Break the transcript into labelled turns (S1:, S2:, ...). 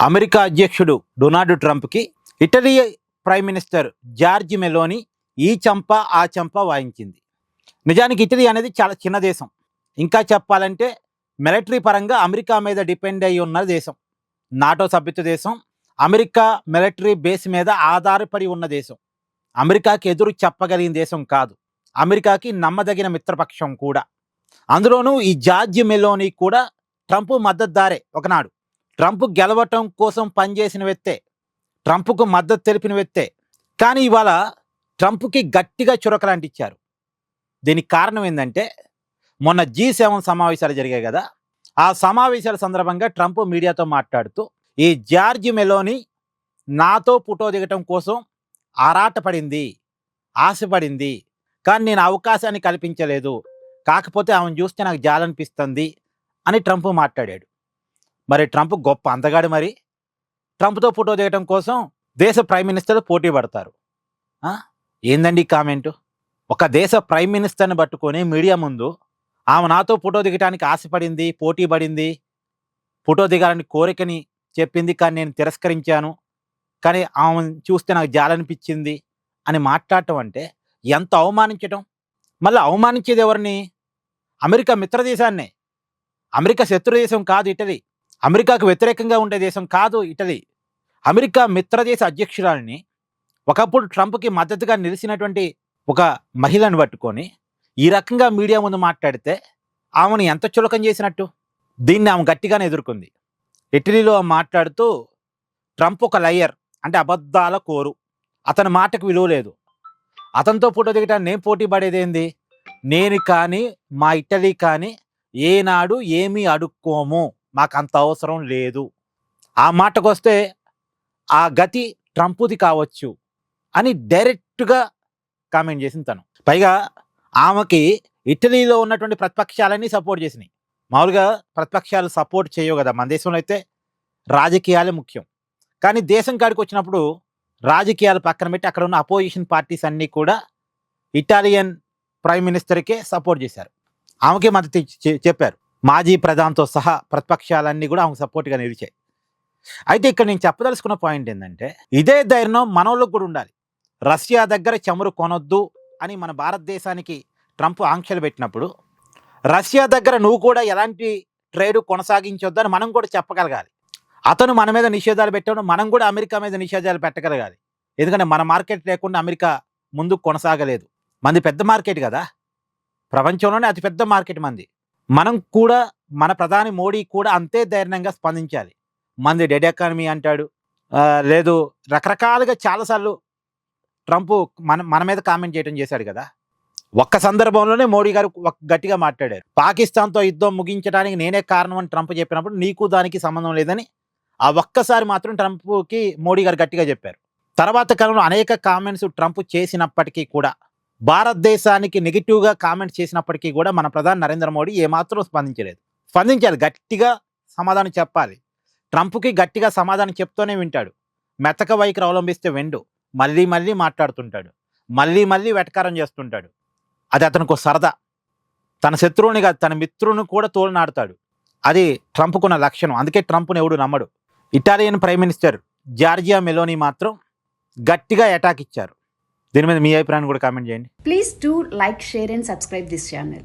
S1: America అధ్యక్షుడు Donald ట్రంప్కి Italy prime minister Giorgia Meloni ఈ చంప ఆ చంప వాయించింది. నిజానికి ఇటలీ అనేది చాలా చిన్న దేశం. ఇంకా చెప్పాలంటే మిలిటరీ పరంగా అమెరికా మీద డిపెండ్ అయి ఉన్న దేశం. నాటో సభ్యత్వ దేశం. అమెరికా మిలిటరీ బేస్ మీద ఆధారపడి ఉన్న దేశం. అమెరికాకి ఎదురు చెప్పగలిగిన దేశం కాదు. అమెరికాకి నమ్మదగిన మిత్రపక్షం కూడా. అందులోనూ ఈ జార్జి మెలోని కూడా ట్రంప్ మద్దతుదారే. ఒకనాడు ట్రంప్ గెలవటం కోసం పనిచేసిన వ్యక్తే, ట్రంప్కు మద్దతు తెలిపిన వ్యక్తే. కానీ ఇవాళ ట్రంప్కి గట్టిగా చురకలాంటిచ్చారు. దీనికి కారణం ఏంటంటే మొన్న G7 సమావేశాలు జరిగాయి కదా. ఆ సమావేశాల సందర్భంగా ట్రంప్ మీడియాతో మాట్లాడుతూ ఈ జార్జి మెలోని నాతో ఫోటో దిగటం కోసం ఆరాటపడింది, ఆశపడింది, కానీ నేను అవకాశాన్ని కల్పించలేదు. కాకపోతే ఆమెను చూస్తే నాకు జాలనిపిస్తుంది అని ట్రంప్ మాట్లాడాడు. మరి ట్రంప్ గొప్ప అందగాడు. మరి ట్రంప్తో ఫోటో దిగటం కోసం దేశ ప్రైమ్ మినిస్టర్ పోటీ పడతారు. ఏందండి ఈ కామెంటు? ఒక దేశ ప్రైమ్ మినిస్టర్ని పట్టుకొని మీడియా ముందు ఆమె నాతో ఫోటో దిగటానికి ఆశపడింది, పోటీ పడింది, ఫోటో దిగాలని కోరికని చెప్పింది, కానీ నేను తిరస్కరించాను, కానీ ఆమెను చూస్తే నాకు జాలనిపించింది అని మాట్లాడటం అంటే ఎంత అవమానించటం. మళ్ళీ అవమానించేది ఎవరిని? అమెరికా మిత్రదేశాన్నే. అమెరికా శత్రు దేశం కాదు ఇటలీ. అమెరికాకు వ్యతిరేకంగా ఉండే దేశం కాదు ఇటలీ. అమెరికా మిత్రదేశ అధ్యక్షురాలని, ఒకప్పుడు ట్రంప్కి మద్దతుగా నిలిచినటువంటి ఒక మహిళను పట్టుకొని ఈ రకంగా మీడియా ముందు మాట్లాడితే ఆమెను ఎంత చులకం చేసినట్టు. దీన్ని ఆమె గట్టిగానే ఎదుర్కొంది. ఇటలీలో మాట్లాడుతూ ట్రంప్ ఒక లయర్, అంటే అబద్ధాల కోరు, అతని మాటకు విలువ లేదు, అతనితో ఫోటో దిగటాన్ని నేను పోటీ పడేదేంది, నేను కానీ మా ఇటలీ కానీ ఏనాడు ఏమీ అడుక్కోము, మాకు అంత అవసరం లేదు. ఆ మాటకు వస్తే ఆ గతి ట్రంప్ది కావచ్చు అని డైరెక్ట్గా కామెంట్ చేసింది తను. పైగా ఆమెకి ఇటలీలో ఉన్నటువంటి ప్రతిపక్షాలన్నీ సపోర్ట్ చేసినాయి. మామూలుగా ప్రతిపక్షాలు సపోర్ట్ చేయవు కదా, మన దేశంలో అయితే రాజకీయాలే ముఖ్యం. కానీ దేశం కాడికి వచ్చినప్పుడు రాజకీయాలు పక్కన పెట్టి అక్కడ ఉన్న అపోజిషన్ పార్టీస్ అన్నీ కూడా ఇటాలియన్ ప్రైమ్ మినిస్టర్కే సపోర్ట్ చేశారు, ఆమెకే మద్దతు చెప్పారు. మాజీ ప్రధానితో సహా ప్రతిపక్షాలన్నీ కూడా ఆమెకు సపోర్ట్గా నిలిచాయి. అయితే ఇక్కడ నేను చెప్పదలుచుకున్న పాయింట్ ఏంటంటే, ఇదే ధైర్యం మనోళ్ళకు కూడా ఉండాలి. రష్యా దగ్గర చమురు కొనొద్దు అని మన భారతదేశానికి ట్రంప్ ఆంక్షలు పెట్టినప్పుడు రష్యా దగ్గర నువ్వు కూడా ఎలాంటి ట్రేడ్ కొనసాగించొద్దని మనం కూడా చెప్పగలగాలి. అతను మన మీద నిషేధాలు పెట్టాడు, మనం కూడా అమెరికా మీద నిషేధాలు పెట్టగలగాలి. ఎందుకంటే మన మార్కెట్ లేకుండా అమెరికా ముందుకు కొనసాగలేదు. మంది పెద్ద మార్కెట్ కదా, ప్రపంచంలోనే అతిపెద్ద మార్కెట్ మంది. మనం కూడా, మన ప్రధాని మోడీ కూడా అంతే ధైర్యంగా స్పందించాలి. మంది డెడ్ ఎకానమీ అంటాడు, లేదు రకరకాలుగా చాలాసార్లు ట్రంప్ మన మీద కామెంట్ చేయడం చేశాడు కదా. ఒక్క సందర్భంలోనే మోడీ గారు గట్టిగా మాట్లాడారు. పాకిస్తాన్తో యుద్ధం ముగించడానికి నేనే కారణం అని ట్రంప్ చెప్పినప్పుడు నీకు దానికి సంబంధం లేదని ఆ ఒక్కసారి మాత్రం ట్రంప్కి మోడీ గారు గట్టిగా చెప్పారు. తర్వాత కాలంలో అనేక కామెంట్స్ ట్రంప్ చేసినప్పటికీ కూడా, భారతదేశానికి నెగిటివ్గా కామెంట్స్ చేసినప్పటికీ కూడా మన ప్రధాని నరేంద్ర మోడీ ఏమాత్రం స్పందించలేదు. స్పందించాలి, గట్టిగా సమాధానం చెప్పాలి. ట్రంప్కి గట్టిగా సమాధానం చెప్తూనే వింటాడు. మెతక వైఖరి అవలంబిస్తే వెండు మళ్ళీ మళ్ళీ మాట్లాడుతుంటాడు, మళ్ళీ మళ్ళీ వెటకారం చేస్తుంటాడు. అది అతనికి సరదా. తన శత్రువుని కాదు, తన మిత్రుని కూడా తోలునాడుతాడు. అది ట్రంప్కున్న లక్షణం. అందుకే ట్రంప్ని ఎవడు నమ్మడు. Italian prime minister Giorgia Meloni మాత్రం గట్టిగా అటాక్ ఇచ్చారు. దీని మీద మీ అభిప్రాయాన్ని కూడా కామెంట్ చేయండి.
S2: Please do like, share and subscribe this channel.